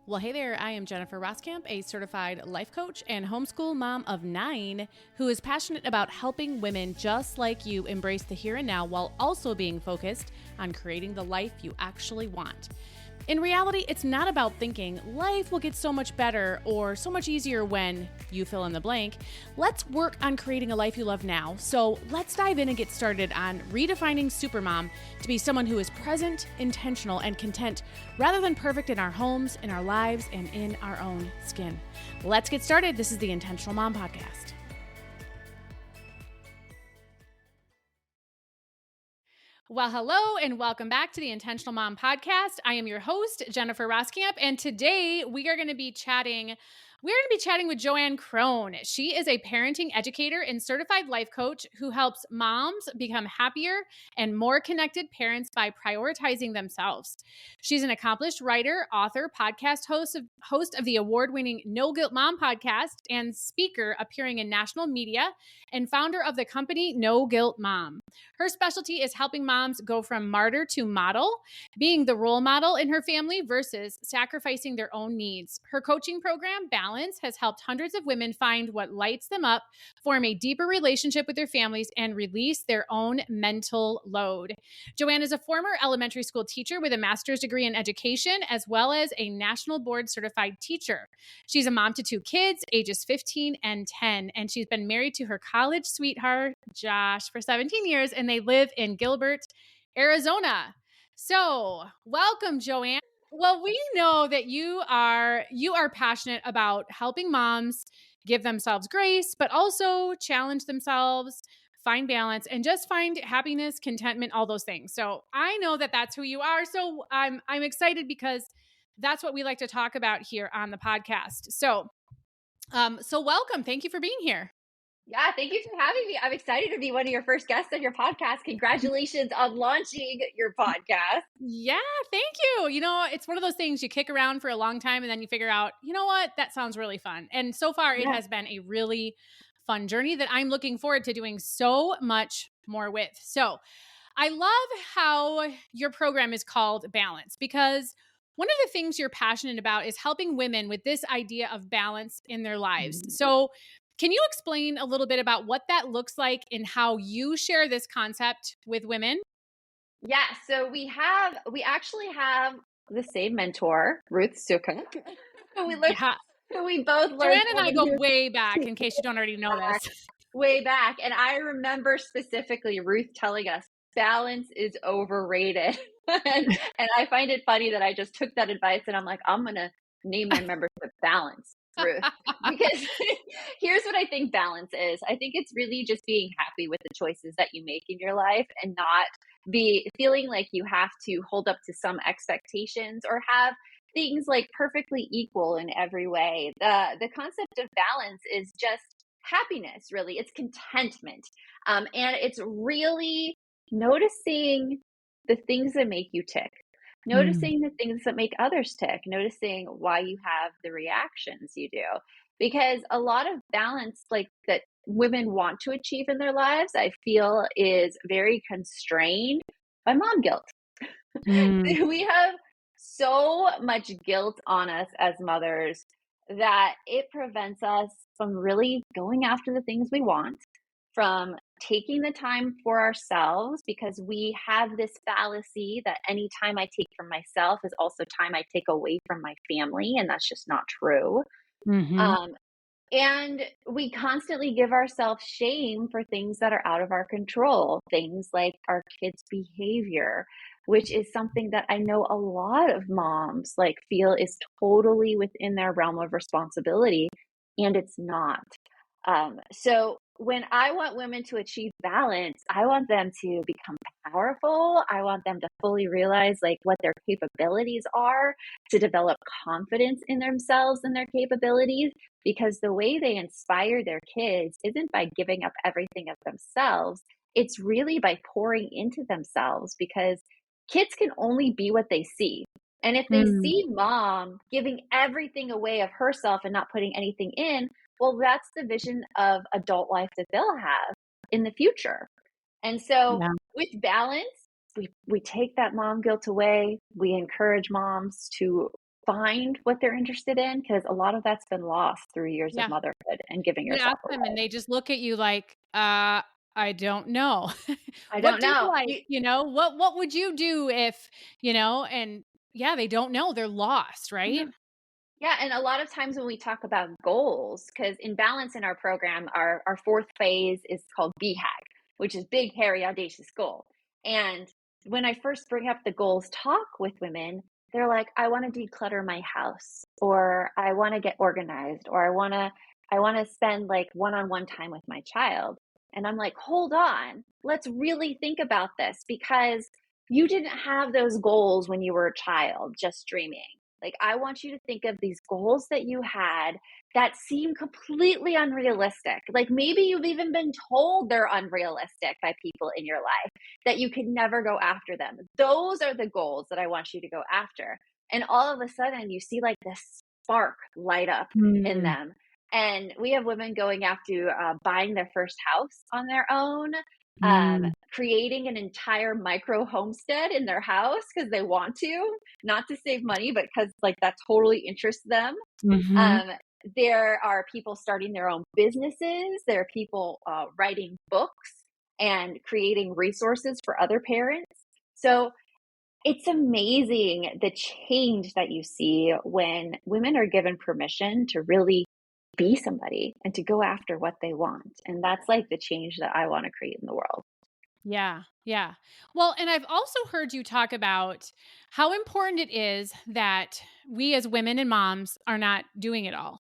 Well, hey there, I am Jennifer Roskamp, a certified life coach and homeschool mom of 9 who is passionate about helping women just like you embrace the here and now while also being focused on creating the life you actually want. In reality, it's not about thinking life will get so much better or so much easier when you fill in the blank. Let's work on creating a life you love now. So let's dive in and get started on redefining Supermom to be someone who is present, intentional, and content rather than perfect in our homes, in our lives, and in our own skin. Let's get started. This is the Intentional Mom Podcast. Well, hello and welcome back to the Intentional Mom Podcast. I am your host, Jennifer Roskamp, and today we are going to be chatting with Joanne Crohn. She is a parenting educator and certified life coach who helps moms become happier and more connected parents by prioritizing themselves. She's an accomplished writer, author, podcast host of the award-winning No Guilt Mom podcast, and speaker appearing in national media, and founder of the company No Guilt Mom. Her specialty is helping moms go from martyr to model, being the role model in her family versus sacrificing their own needs. Her coaching program, Balance, has helped hundreds of women find what lights them up, form a deeper relationship with their families, and release their own mental load. Joanne is a former elementary school teacher with a master's degree in education, as well as a national board certified teacher. She's a mom to 2 kids, ages 15 and 10, and she's been married to her college sweetheart, Josh, for 17 years, and they live in Gilbert, Arizona. So, welcome, Joanne. Well, we know that you are passionate about helping moms give themselves grace, but also challenge themselves, find balance, and just find happiness, contentment, all those things. So I know that that's who you are. So I'm excited because that's what we like to talk about here on the podcast. So welcome. Thank you for being here. Yeah, thank you for having me. I'm excited to be one of your first guests on your podcast. Congratulations on launching your podcast. Yeah, thank you. You know, it's one of those things you kick around for a long time and then you figure out, you know what, that sounds really fun. And so far it has been a really fun journey that I'm looking forward to doing so much more with. So I love how your program is called Balance, because one of the things you're passionate about is helping women with this idea of balance in their lives. So can you explain a little bit about what that looks like and how you share this concept with women? Yeah, so we actually have the same mentor, Ruth Sukuk. We both learned. Joanne and I go way back, in case you don't already know this. Way back. And I remember specifically Ruth telling us balance is overrated. and I find it funny that I just took that advice and I'm like, I'm going to name my membership Balance, Ruth. Because here's what I think balance is. I think it's really just being happy with the choices that you make in your life and not be feeling like you have to hold up to some expectations or have things like perfectly equal in every way. The concept of balance is just happiness, really. It's contentment. And it's really noticing the things that make you tick, noticing the things that make others tick, noticing why you have the reactions you do. Because a lot of balance, like that women want to achieve in their lives, I feel is very constrained by mom guilt. We have so much guilt on us as mothers that it prevents us from really going after the things we want, from taking the time for ourselves, because we have this fallacy that any time I take from myself is also time I take away from my family, and that's just not true. And we constantly give ourselves shame for things that are out of our control, things like our kids' behavior, which is something that I know a lot of moms like feel is totally within their realm of responsibility, and it's not. So when I want women to achieve balance, I want them to become powerful. I want them to fully realize like what their capabilities are, to develop confidence in themselves and their capabilities, because the way they inspire their kids isn't by giving up everything of themselves. It's really by pouring into themselves, because kids can only be what they see. And if they see mom giving everything away of herself and not putting anything in, well, that's the vision of adult life that they'll have in the future. And so with balance, we take that mom guilt away. We encourage moms to find what they're interested in, because a lot of that's been lost through years of Yeah. motherhood and giving You ask yourself them away. and they just look at you like, I don't know. I What don't do you know. like? What would you do if, and yeah, they don't know. They're lost, right? No. Yeah, and a lot of times when we talk about goals, because in balance in our program, our fourth phase is called BHAG, which is big, hairy, audacious goal. And when I first bring up the goals talk with women, they're like, I want to declutter my house, or I want to get organized, or I want to spend like one-on-one time with my child. And I'm like, hold on, let's really think about this, because you didn't have those goals when you were a child, just dreaming. Like, I want you to think of these goals that you had that seem completely unrealistic. Like, maybe you've even been told they're unrealistic by people in your life, that you could never go after them. Those are the goals that I want you to go after. And all of a sudden, you see like this spark light up in Mm. them. And we have women going after buying their first house on their own, Mm. creating an entire micro homestead in their house because they want to, not to save money, but because like that totally interests them. Mhm. Um, there are people starting their own businesses. There are people writing books and creating resources for other parents. So it's amazing the change that you see when women are given permission to really be somebody and to go after what they want. And that's like the change that I want to create in the world. Yeah. Yeah. Well, and I've also heard you talk about how important it is that we as women and moms are not doing it all.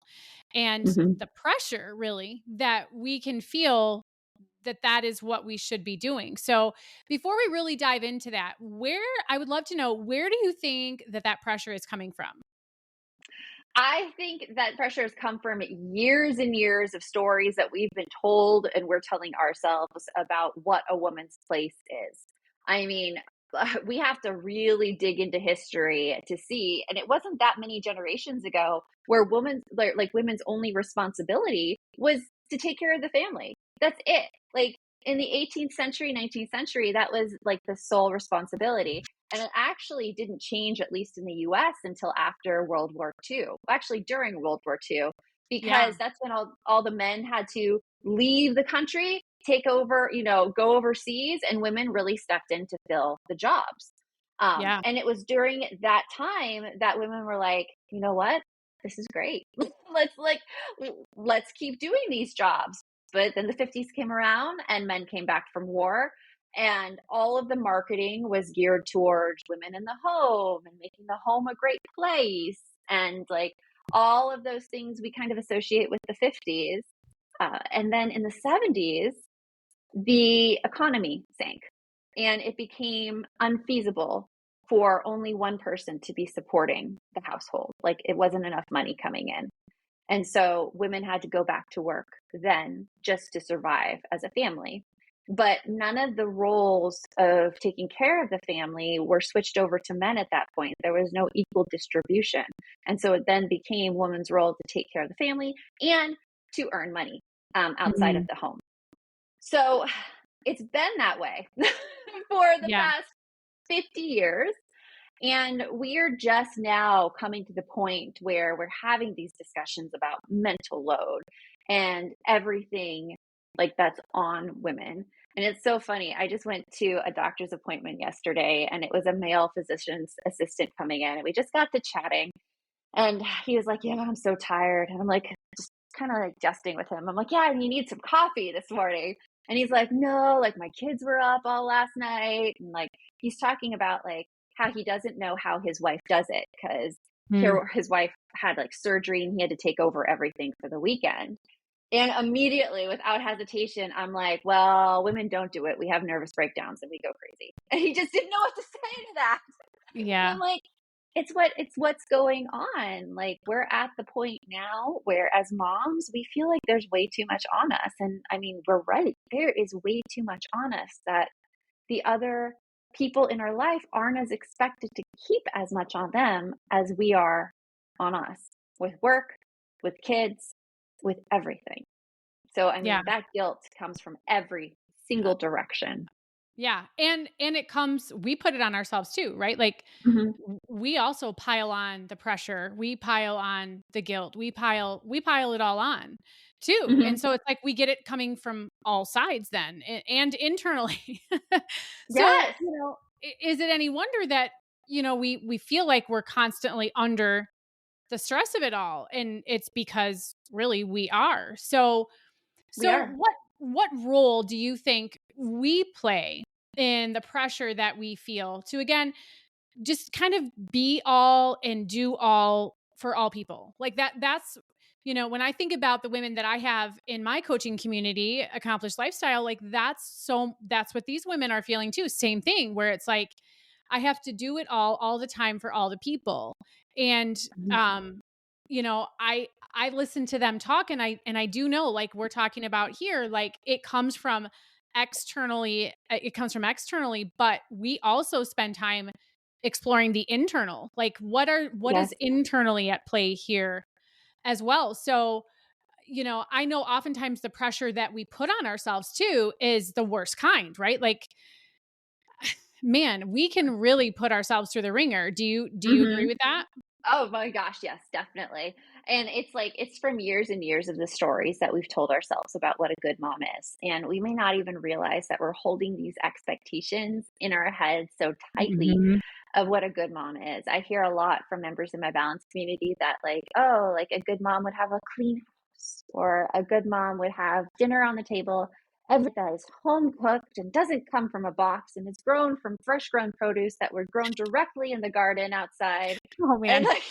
And Mhm. the pressure really that we can feel that is what we should be doing. So, before we really dive into that, where I would love to know, where do you think that pressure is coming from? I think that pressure has come from years and years of stories that we've been told and we're telling ourselves about what a woman's place is. I mean, we have to really dig into history to see, and it wasn't that many generations ago where women's like women's only responsibility was to take care of the family. That's it. Like in the 18th century, 19th century, that was like the sole responsibility. And it actually didn't change, at least in the US, until after World War II. Actually, during World War II, Yeah. because that's when all the men had to leave the country, take over, go overseas, and women really stepped in to fill the jobs. Yeah. And it was during that time that women were like, you know what? This is great. Let's keep doing these jobs. But then the 50s came around and men came back from war, and all of the marketing was geared towards women in the home and making the home a great place. And like all of those things we kind of associate with the 50s. And then in the 70s, the economy sank and it became unfeasible for only one person to be supporting the household. Like it wasn't enough money coming in. And so women had to go back to work then just to survive as a family. But none of the roles of taking care of the family were switched over to men at that point. There was no equal distribution. And so it then became women's role to take care of the family and to earn money outside of Mhm. the home. So it's been that way for the Yeah. past 50 years. And we're just now coming to the point where we're having these discussions about mental load and everything like that's on women. And it's so funny. I just went to a doctor's appointment yesterday and it was a male physician's assistant coming in and we just got to chatting and he was like, yeah, I'm so tired. And I'm like, just kind of like jesting with him. I'm like, yeah, and you need some coffee this morning. And he's like, no, like my kids were up all last night. And like, he's talking about like how he doesn't know how his wife does it because Mm. his wife had like surgery and he had to take over everything for the weekend. And immediately, without hesitation, I'm like, well, women don't do it. We have nervous breakdowns and we go crazy. And he just didn't know what to say to that. And I'm Yeah. like, it's what's going on. Like we're at the point now where as moms, we feel like there's way too much on us. And I mean, we're right. There is way too much on us that the other people in our life aren't as expected to keep as much on them as we are on us with work, with kids, with everything. So I Yeah. mean, that guilt comes from every single direction. Yeah. And it comes, we put it on ourselves too, right? Like Mhm. we also pile on the pressure, we pile on the guilt, we pile it all on too. And Mhm. so it's like we get it coming from all sides then and internally. So, Yes, is it any wonder that, we feel like we're constantly under the stress of it all, and it's because really we are. So we so are. what role do you think we play in the pressure that we feel to, again, just kind of be all and do all for all people? Like that's when I think about the women that I have in my coaching community, Accomplished Lifestyle, like that's what these women are feeling too. Same thing, where it's like I have to do it all the time for all the people. And Mhm. um I listen to them talk, and I do know, like we're talking about here, like it comes from externally, but we also spend time exploring the internal. Like what is Yes. internally at play here as well. So, I know oftentimes the pressure that we put on ourselves too is the worst kind, right? Like, man, we can really put ourselves through the ringer. Do you agree Mhm. with that? Oh my gosh, yes, definitely. And it's like it's from years and years of the stories that we've told ourselves about what a good mom is. And we may not even realize that we're holding these expectations in our heads so tightly Mhm. of what a good mom is. I hear a lot from members in my balance community that, like, oh, like a good mom would have a clean house, or a good mom would have dinner on the table that is home cooked and doesn't come from a box and is grown from fresh grown produce that were grown directly in the garden outside. Oh And man, like,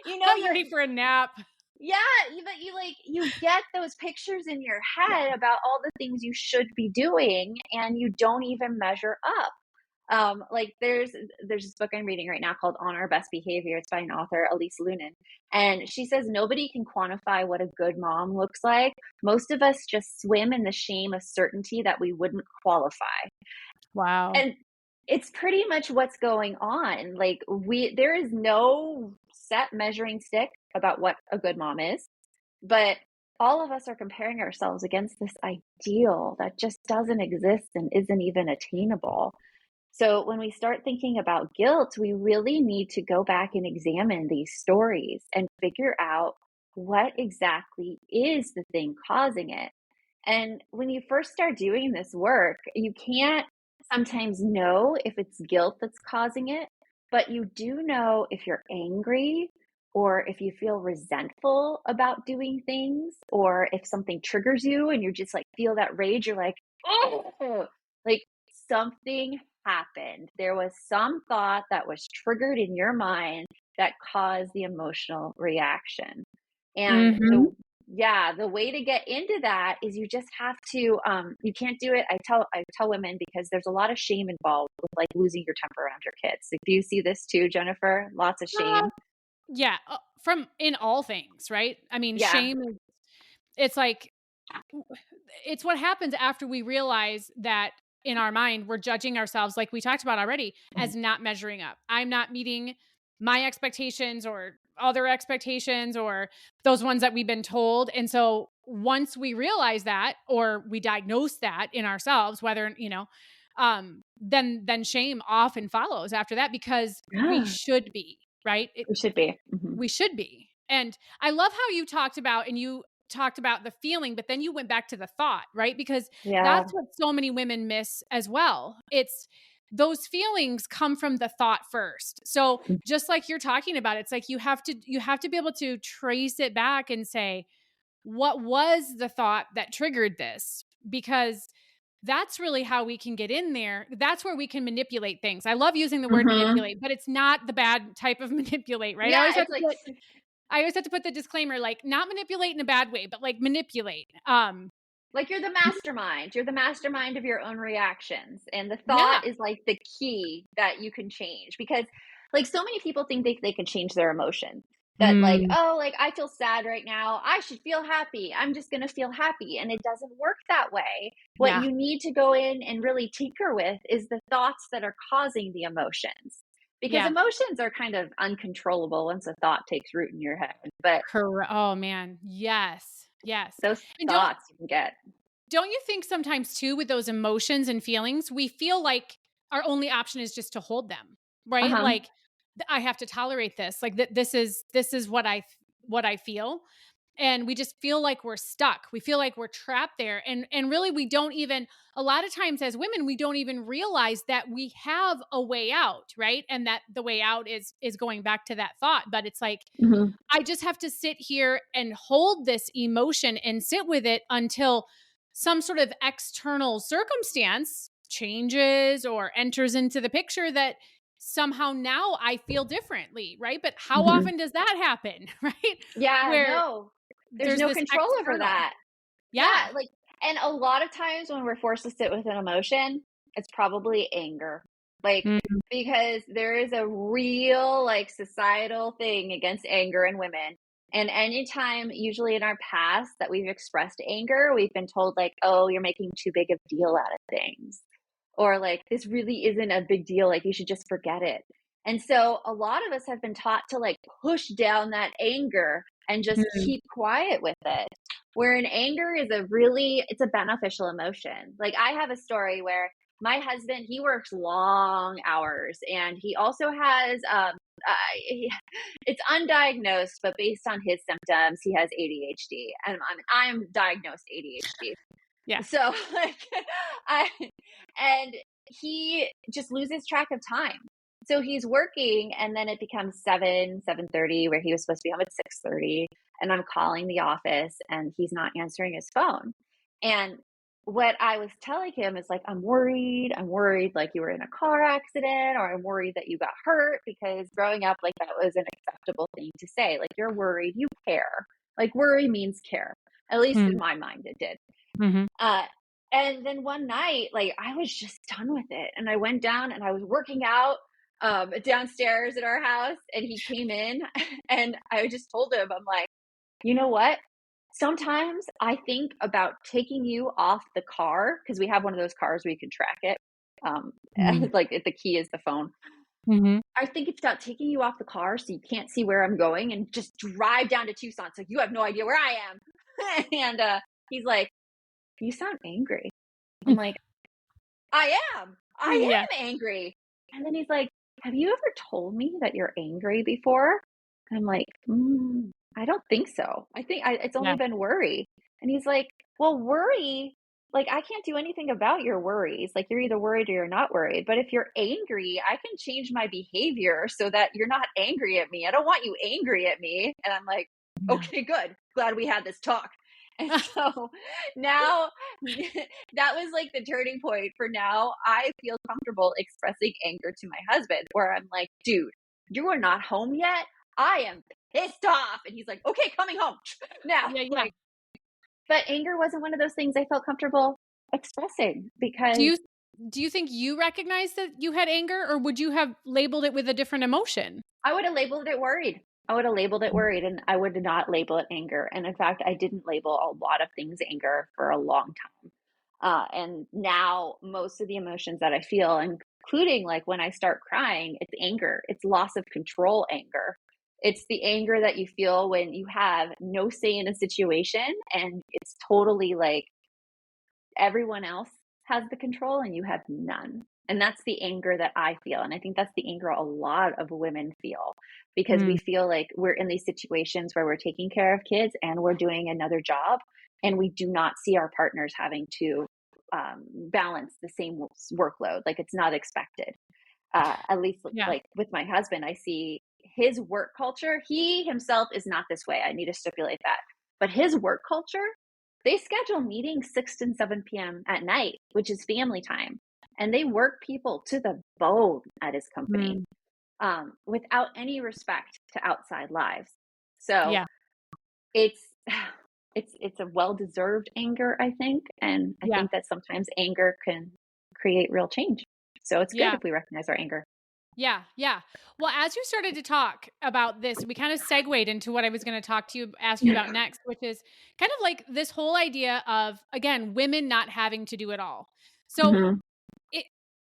I'm you ready for a nap. yeah, but you get those pictures in your head about all the things you should be doing and you don't even measure up. Like there's this book I'm reading right now called On Our Best Behavior. It's by an author, Elise Lunan. And she says nobody can quantify what a good mom looks like. Most of us just swim in the shame of certainty that we wouldn't qualify. Wow. And it's pretty much what's going on. Like there is no set measuring stick about what a good mom is, but all of us are comparing ourselves against this ideal that just doesn't exist and isn't even attainable. So when we start thinking about guilt, we really need to go back and examine these stories and figure out what exactly is the thing causing it. And when you first start doing this work, you can't sometimes know if it's guilt that's causing it, but you do know if you're angry or if you feel resentful about doing things, or if something triggers you and you just like feel that rage, you're like, oh, like something happened. There was some thought that was triggered in your mind that caused the emotional reaction. And Mhm. the way to get into that is you just have to you can't do it. I tell women, because there's a lot of shame involved with like losing your temper around your kids. Like, do you see this too, Jennifer? Lots of Uh, shame. yeah, from in all things, right? I mean, Yeah. shame is, it's like it's what happens after we realize that in our mind we're judging ourselves, like we talked about already, Mhm. as not measuring up. I'm not meeting my expectations or other expectations or those ones that we've been told. And so once we realize that, or we diagnose that in ourselves, whether then shame often follows after that, because we Yeah, should be, right? we should be. Hmm. We should be. And I love how you talked about the feeling, but then you went back to the thought, right? Because Yeah. that's what so many women miss as well. It's those feelings come from the thought first. So just like you're talking about, it's like you have to be able to trace it back and say, what was the thought that triggered this? Because that's really how we can get in there. That's where we can manipulate things. I love using the word Hmm. manipulate, but it's not the bad type of manipulate, right? Yeah, it's like I always have to put the disclaimer, like not manipulate in a bad way, but like manipulate. you're the mastermind. You're the mastermind of your own reactions. And the thought Yeah. is like the key that you can change, because like so many people think they can change their emotion. That like, Mm, oh, like I feel sad right now. I should feel happy. I'm just going to feel happy. And it doesn't work that way. What yeah. you need to go in and really tinker with is the thoughts that are causing the emotions. Because Yeah. emotions are kind of uncontrollable once a thought takes root in your head. But Correct. Oh man. Yes. Yes. those And don't thoughts you can get. don't you think sometimes too with those emotions and feelings, we feel like our only option is just to hold them, right? Uh-huh. Like I have to tolerate this. Like this is what I feel. And we just feel like we're stuck. We feel like we're trapped there. And really we don't even, a lot of times as women we don't even realize that we have a way out, right? And that the way out is going back to that thought, but it's like Mhm. I just have to sit here and hold this emotion and sit with it until some sort of external circumstance changes or enters into the picture that somehow now I feel differently, right? But how Mhm. often does that happen, right? Yeah, Where no. There's there's no this control over external. that. Yeah. Yeah, like, and a lot of times when we're forced to sit with an emotion, it's probably anger. Like, Mhm. because there is a real, like, societal thing against anger in women. And anytime, usually in our past, that we've expressed anger, we've been told, like, oh, you're making too big of a deal out of things. Or, like, this really isn't a big deal. Like, you should just forget it. And so a lot of us have been taught to, like, push down that anger and just Mhm. keep quiet with it. Wherein anger is a really, it's a beneficial emotion. Like, I have a story where my husband, he works long hours and he also has it's undiagnosed, but based on his symptoms he has ADHD, and I'm diagnosed ADHD. Yeah. So like I and he just loses track of time. So he's working and then it becomes 7:30 where he was supposed to be home at 6:30, and I'm calling the office and he's not answering his phone. And what I was telling him is like, I'm worried like you were in a car accident, or I'm worried that you got hurt, because growing up, like, that was an acceptable thing to say. Like, you're worried, you care. Like, worry means care. At least in Mhm. my mind, it did. Mhm. Uh, and then one night, like, I was just done with it. And I went down and I was working out downstairs at our house. And he came in and I just told him, I'm like, you know what? Sometimes I think about taking you off the car, because we have one of those cars where you can track it. Um, Mhm. like, if the key is the phone. Mhm. I think it's about taking you off the car so you can't see where I'm going and just drive down to Tucson so you have no idea where I am. And he's like, you sound angry. I'm like, I am. I Yeah. am angry. And then he's like, have you ever told me that you're angry before? I'm like, I don't think so. It's only Yeah. been worry. And he's like, well, worry, like, I can't do anything about your worries. Like, you're either worried or you're not worried. But if you're angry, I can change my behavior so that you're not angry at me. I don't want you angry at me. And I'm like, Yeah. okay, good. Glad we had this talk. And so now that was like the turning point for now. I feel comfortable expressing anger to my husband, where I'm like, dude, you are not home yet. I am pissed off. And he's like, okay, coming home now. Yeah, yeah. Like, but anger wasn't one of those things I felt comfortable expressing, Do because you do you think you recognized that you had anger, or would you have labeled it with a different emotion? I would have labeled it worried. I would have labeled it worried, and I would not label it anger. And in fact, I didn't label a lot of things anger for a long time. And now most of the emotions that I feel, including like when I start crying, it's anger. It's loss of control anger. It's the anger that you feel when you have no say in a situation and it's totally like everyone else has the control and you have none. And that's the anger that I feel. And I think that's the anger a lot of women feel, because we Mm. feel like we're in these situations where we're taking care of kids and we're doing another job, and we do not see our partners having to balance the same workload. Like, it's not expected. At least, Yeah. like with my husband, I see his work culture. He himself is not this way. I need to stipulate that. But his work culture, they schedule meetings 6 and 7 p.m. at night, which is family time. And they work people to the bone at his company, Mm. without any respect to outside lives. So Yeah. it's it's a well-deserved anger, I think, and I Yeah. think that sometimes anger can create real change. So it's good Yeah. if we recognize our anger. Yeah, yeah. Well, as you started to talk about this, we kind of segued into what I was going to ask you about next, which is kind of like this whole idea of, again, women not having to do it all. So, Mhm. it,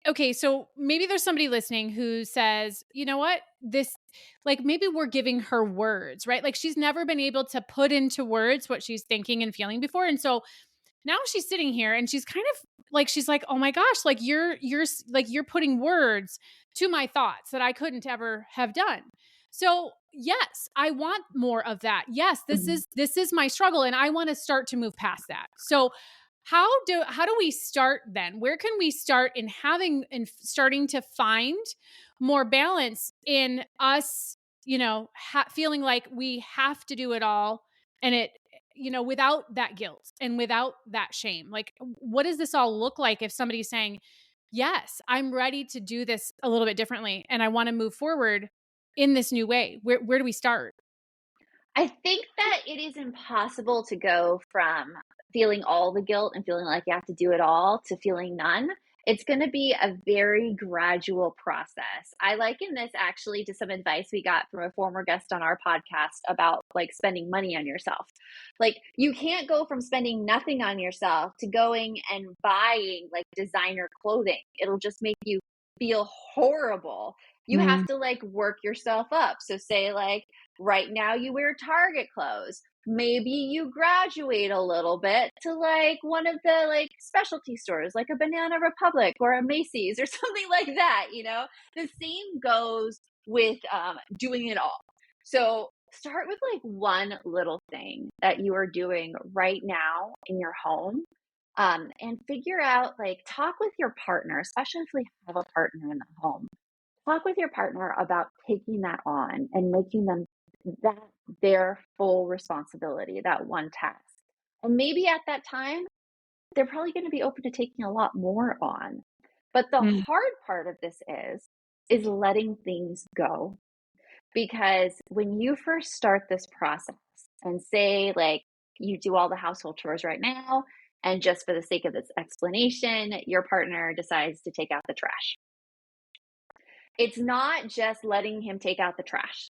okay, so maybe there's somebody listening who says, you know what, this, like maybe we're giving her words, right? Like she's never been able to put into words what she's thinking and feeling before. And so now she's sitting here and she's kind of like, she's like, oh my gosh, like you're putting words to my thoughts that I couldn't ever have done. So yes, I want more of that. Yes, Mhm. this is my struggle and I want to start to move past that. So how do we start then? Where can we start in having and starting to find more balance in us, feeling like we have to do it all, and it, without that guilt and without that shame? Like, what does this all look like if somebody's saying, yes, I'm ready to do this a little bit differently and I want to move forward in this new way? Where do we start? I think that it is impossible to go from feeling all the guilt and feeling like you have to do it all to feeling none. It's going to be a very gradual process. I liken this actually to some advice we got from a former guest on our podcast about like spending money on yourself. Like, you can't go from spending nothing on yourself to going and buying like designer clothing. It'll just make you feel horrible. You have Mm, to like work yourself up. So, say, like, right now you wear Target clothes. Maybe you graduate a little bit to like one of the like specialty stores, like a Banana Republic or a Macy's or something like that. The same goes with doing it all. So start with like one little thing that you are doing right now in your home, and figure out, like, talk with your partner, especially if we have a partner in the home. Talk with your partner about taking that on and making them that their full responsibility, that one task. And maybe at that time, they're probably going to be open to taking a lot more on. But the mm, hard part of this is letting things go. Because when you first start this process and say, like, you do all the household chores right now, and just for the sake of this explanation, your partner decides to take out the trash. It's not just letting him take out the trash.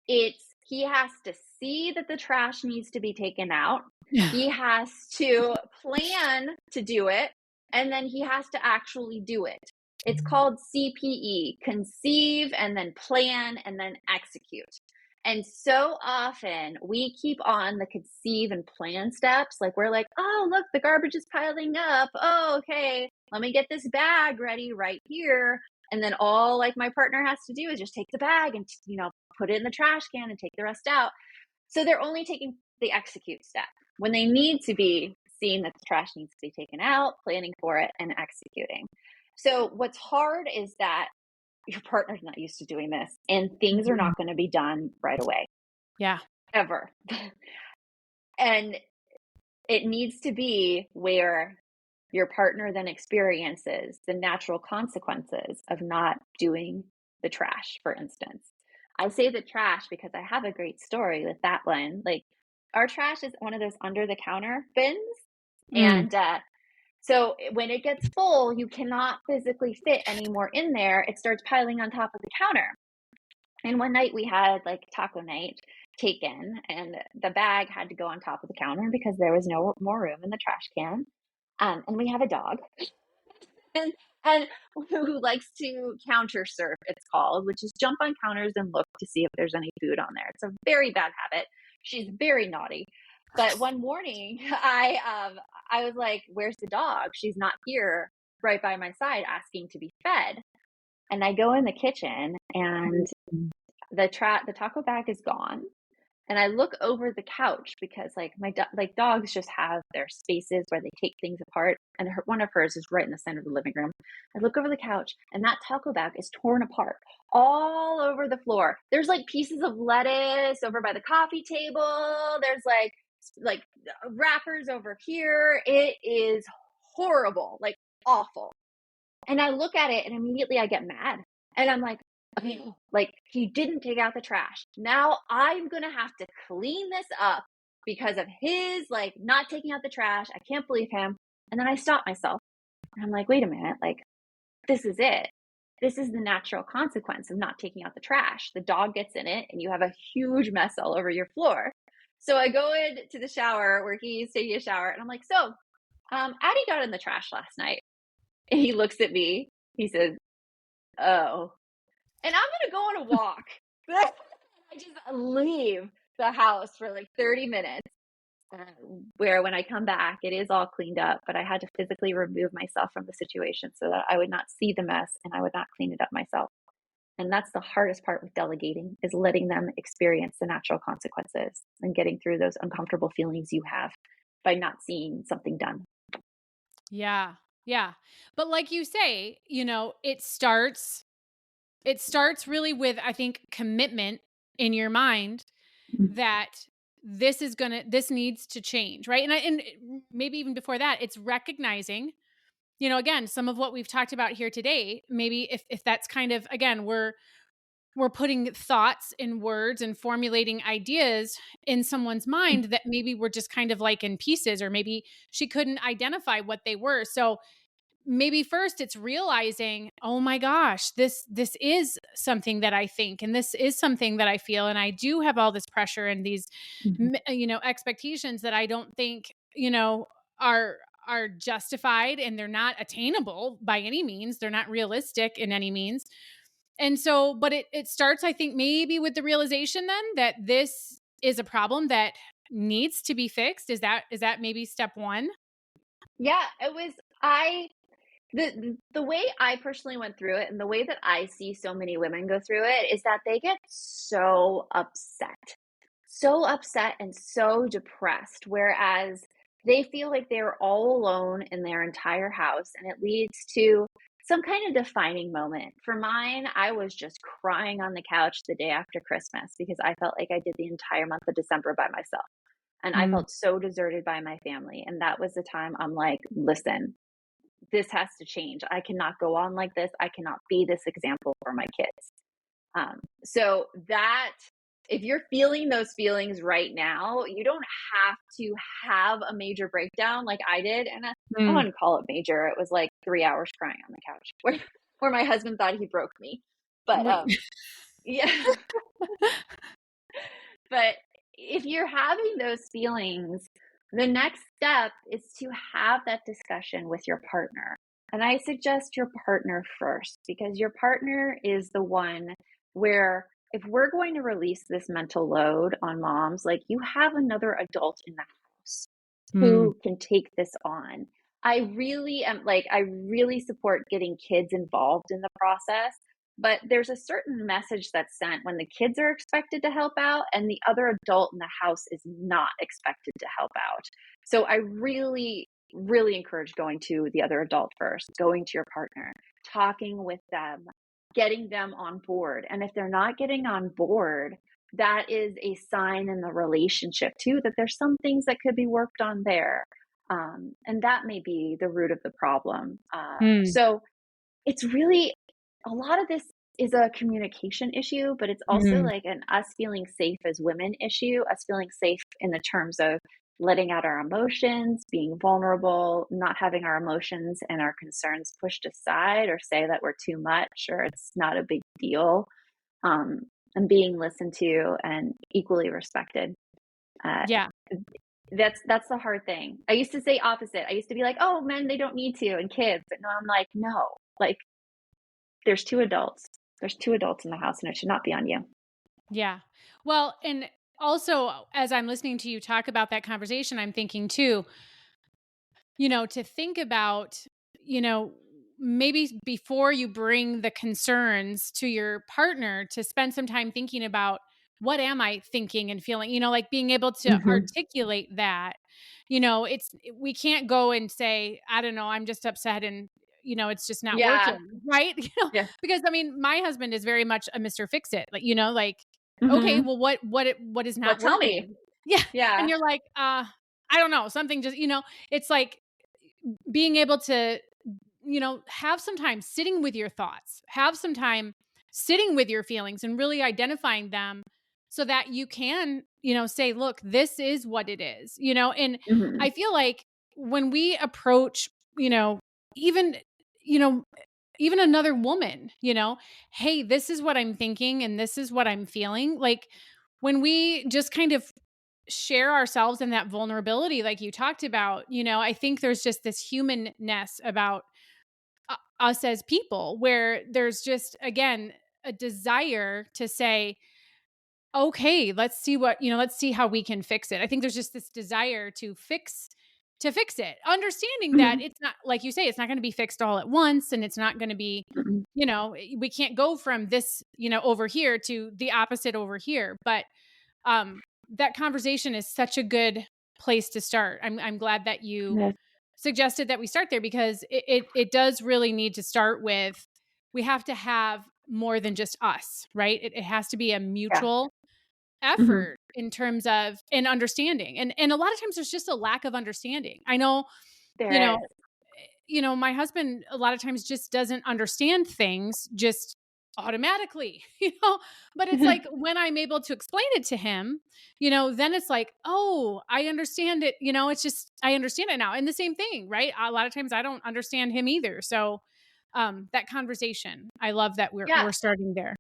It's he has to see that the trash needs to be taken out. yeah. He has to plan to do it, and then he has to actually do it. It's called CPE, conceive and then plan and then execute. And so often we keep on the conceive and plan steps. Like, we're like, oh, look, the garbage is piling up. Oh, okay, let me get this bag ready right here. And then all like my partner has to do is just take the bag and, put it in the trash can and take the rest out. So they're only taking the execute step when they need to be seeing that the trash needs to be taken out, planning for it, and executing. So what's hard is that your partner's not used to doing this, and things are Mhm. not going to be done right away, Yeah. ever. And it needs to be where your partner then experiences the natural consequences of not doing the trash, for instance. I say the trash because I have a great story with that one. Like, our trash is one of those under the counter bins. Mm, And so when it gets full, you cannot physically fit any more in there. It starts piling on top of the counter. And one night we had like taco night taken, and the bag had to go on top of the counter because there was no more room in the trash can. And we have a dog, and and who likes to counter surf, it's called, which is jump on counters and look to see if there's any food on there. It's a very bad habit. She's very naughty. But one morning, I was like, "Where's the dog? She's not here, right by my side, asking to be fed." And I go in the kitchen, and the taco bag is gone. And I look over the couch because, like, like, dogs just have their spaces where they take things apart, and one of hers is right in the center of the living room. I look over the couch, and that taco bag is torn apart all over the floor. There's like pieces of lettuce over by the coffee table. There's like wrappers over here. It is horrible, like, awful. And I look at it and immediately I get mad. And I'm like, okay, like, he didn't take out the trash. Now I'm going to have to clean this up because of his like not taking out the trash. I can't believe him. And then I stop myself and I'm like, wait a minute, like, this is it. This is the natural consequence of not taking out the trash. The dog gets in it and you have a huge mess all over your floor. So I go into the shower where he's taking a shower and I'm like, so, Addie got in the trash last night. And he looks at me. He says, "Oh." And I'm gonna go on a walk. I just leave the house for like 30 minutes. uh, where when I come back, it is all cleaned up, but I had to physically remove myself from the situation so that I would not see the mess and I would not clean it up myself. And that's the hardest part with delegating is letting them experience the natural consequences and getting through those uncomfortable feelings you have by not seeing something done. Yeah. Yeah. But like you say, it starts really with, I think, commitment in your mind Mhm. that this needs to change, right? And maybe even before that, it's recognizing, again, some of what we've talked about here today, maybe if that's kind of, again, we're putting thoughts in words and formulating ideas in someone's mind that maybe were just kind of like in pieces, or maybe she couldn't identify what they were. So maybe first it's realizing, oh my gosh, this is something that I think, and this is something that I feel, and I do have all this pressure and these Mhm. expectations that I don't think are justified, and they're not attainable by any means. They're not realistic in any means. And so, but it starts, I think, maybe with the realization then that this is a problem that needs to be fixed. Is that maybe step one? Yeah, it was I the way I personally went through it and the way that I see so many women go through it is that they get so upset. So upset and so depressed, whereas they feel like they're all alone in their entire house, and it leads to some kind of defining moment. For mine, I was just crying on the couch the day after Christmas because I felt like I did the entire month of December by myself. And I Mm, felt so deserted by my family. And that was the time I'm like, listen, this has to change. I cannot go on like this. I cannot be this example for my kids. So that if you're feeling those feelings right now, you don't have to have a major breakdown like I did. And I mm, wouldn't call it major. It was like 3 hours crying on the couch where my husband thought he broke me. But wait. yeah, but if you're having those feelings, the next step is to have that discussion with your partner. And I suggest your partner first because your partner is the one where if we're going to release this mental load on moms, like you have another adult in the house Mm, who can take this on. I really support getting kids involved in the process, but there's a certain message that's sent when the kids are expected to help out and the other adult in the house is not expected to help out. So I really, really encourage going to the other adult first, going to your partner, talking with them, getting them on board. And if they're not getting on board, that is a sign in the relationship too that there's some things that could be worked on there. And that may be the root of the problem. mm, So it's really a lot of this is a communication issue, but it's also mm. like an us feeling safe as women issue, us feeling safe in the terms of letting out our emotions, being vulnerable, not having our emotions and our concerns pushed aside or say that we're too much or it's not a big deal, um, and being listened to and equally respected. Uh, Yeah. that's the hard thing. I used to say opposite. I used to be like, "Oh, men, they don't need to," and kids, but no, I'm like, "No, like there's 2 adults. There's 2 adults in the house, and it should not be on you." Yeah. Well, and also, as I'm listening to you talk about that conversation, I'm thinking too, to think about, you know, maybe before you bring the concerns to your partner, to spend some time thinking about, what am I thinking and feeling, like being able to Mhm. articulate that. We can't go and say, I don't know, I'm just upset, and it's just not Yeah, working, right? yeah. Because I mean, my husband is very much a Mr. Fix It, like, okay, Mhm. well, what is But not tell me. working? Yeah. And Yeah. you're like, I don't know, something just, it's like being able to, have some time sitting with your thoughts, have some time sitting with your feelings and really identifying them, so that you can, say, look, this is what it is, and Mhm. I feel like when we approach, even, you know, even another woman, hey, this is what I'm thinking and this is what I'm feeling. Like, when we just kind of share ourselves in that vulnerability, like you talked about, I think there's just this humanness about us as people, where there's just, again, a desire to say, okay, let's see what, let's see how we can fix it. I think there's just this desire to fix it, understanding that Mhm. it's not, like you say, it's not going to be fixed all at once, and it's not going to be, Mhm. we can't go from this, over here to the opposite over here. But that conversation is such a good place to start. I'm glad that you Yes. suggested that we start there, because it does really need to start with, we have to have more than just us, right? It has to be a Yeah. mutual Mhm. effort in terms of an understanding. And a lot of times there's just a lack of understanding. I know, you There know, is. my husband a lot of times just doesn't understand things just automatically, but it's like when I'm able to explain it to him, then it's like, oh, I understand it. It's just, I understand it now. And the same thing, right? A lot of times I don't understand him either. So, that conversation, I love that Yeah. we're starting there.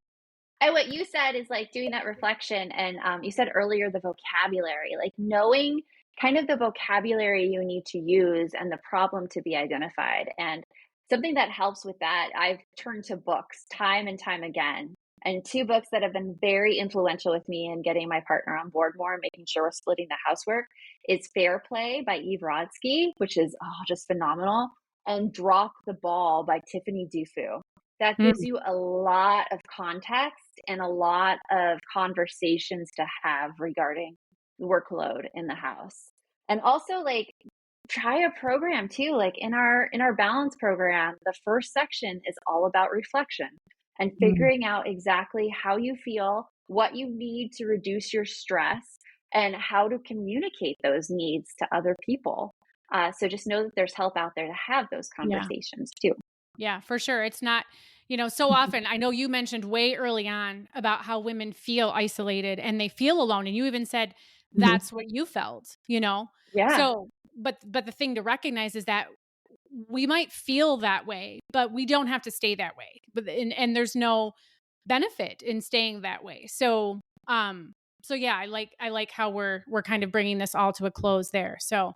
And what you said is like doing that reflection. And you said earlier the vocabulary, like knowing kind of the vocabulary you need to use and the problem to be identified. And something that helps with that, I've turned to books time and time again. And two books that have been very influential with me in getting my partner on board more and making sure we're splitting the housework is Fair Play by Eve Rodsky, which is just phenomenal, and Drop the Ball by Tiffany Dufu. That gives Mm, you a lot of context and a lot of conversations to have regarding workload in the house. And also like try a program too. Like in our balance program, the first section is all about reflection and mm. figuring out exactly how you feel, what you need to reduce your stress, and how to communicate those needs to other people. So just know that there's help out there to have those Yeah. conversations too. Yeah, for sure. It's not, so often, I know you mentioned way early on about how women feel isolated and they feel alone. And you even said Mhm. that's what you felt. Yeah. So, but the thing to recognize is that we might feel that way, but we don't have to stay that way. And there's no benefit in staying that way. So yeah, I like how we're kind of bringing this all to a close there. So,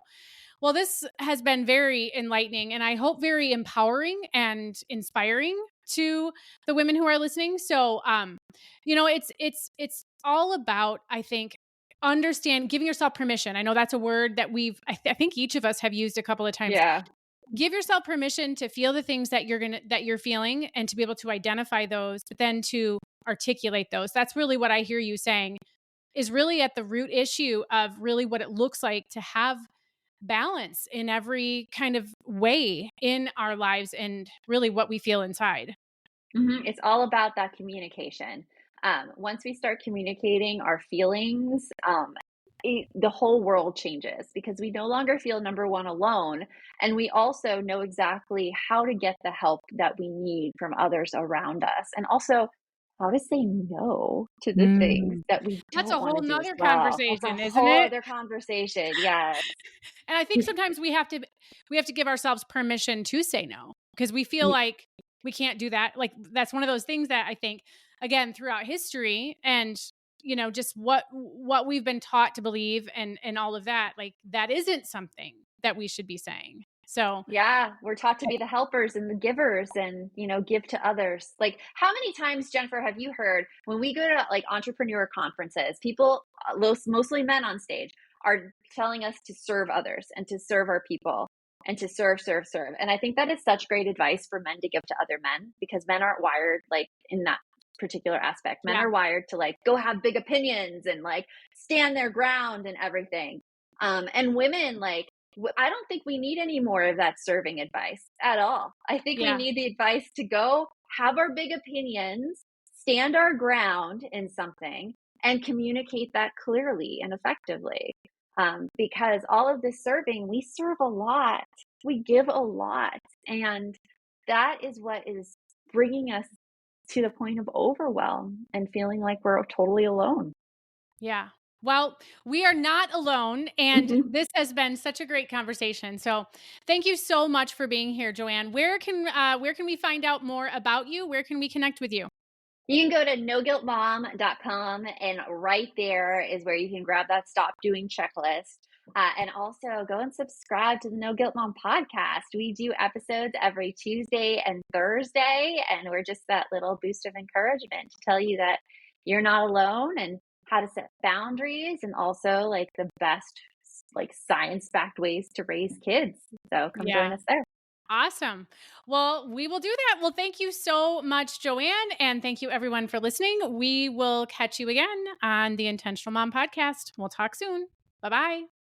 well, this has been very enlightening, and I hope very empowering and inspiring to the women who are listening. So, it's all about, I think, giving yourself permission. I know that's a word that I think each of us have used a couple of times. Yeah. Give yourself permission to feel the things that you're feeling, and to be able to identify those, but then to articulate those. That's really what I hear you saying, is really at the root issue of really what it looks like to have balance in every kind of way in our lives, and really what we feel inside. It's all about that communication. Once we start communicating our feelings, the whole world changes because we no longer feel number one alone. And we also know exactly how to get the help that we need from others around us. And also how to say no to the things Mm. that we That's don't a want whole to do as nother well. That's a conversation, isn't whole it? other conversation. Yes. And I think sometimes we have to give ourselves permission to say no, because we feel like we can't do that. Like, that's one of those things that I think, again, throughout history, and just what we've been taught to believe, and all of that, like, that isn't something that we should be saying. So, Yeah, we're taught to be the helpers and the givers and, give to others. Like, how many times, Jennifer, have you heard when we go to like entrepreneur conferences, people, mostly men on stage, are telling us to serve others and to serve our people and to serve, serve, serve. And I think that is such great advice for men to give to other men because men aren't wired like in that particular aspect. Men yeah, are wired to like go have big opinions and like stand their ground and everything. And women like, I don't think we need any more of that serving advice at all. I think we yeah, need the advice to go have our big opinions, stand our ground in something, and communicate that clearly and effectively. Because all of this serving, we serve a lot, we give a lot. And that is what is bringing us to the point of overwhelm and feeling like we're totally alone. yeah. Well, we are not alone, and Mhm. this has been such a great conversation. So, thank you so much for being here, Joanne. Where can we find out more about you? Where can we connect with you? You can go to noguiltmom.com, and right there is where you can grab that stop doing checklist. And also go and subscribe to the No Guilt Mom podcast. We do episodes every Tuesday and Thursday, and we're just that little boost of encouragement to tell you that you're not alone and how to set boundaries and also like the best like science-backed ways to raise kids. So come join Yeah. us there. Awesome. Well, we will do that. Well, thank you so much, Joanne. And thank you, everyone, for listening. We will catch you again on the Intentional Mom podcast. We'll talk soon. Bye bye.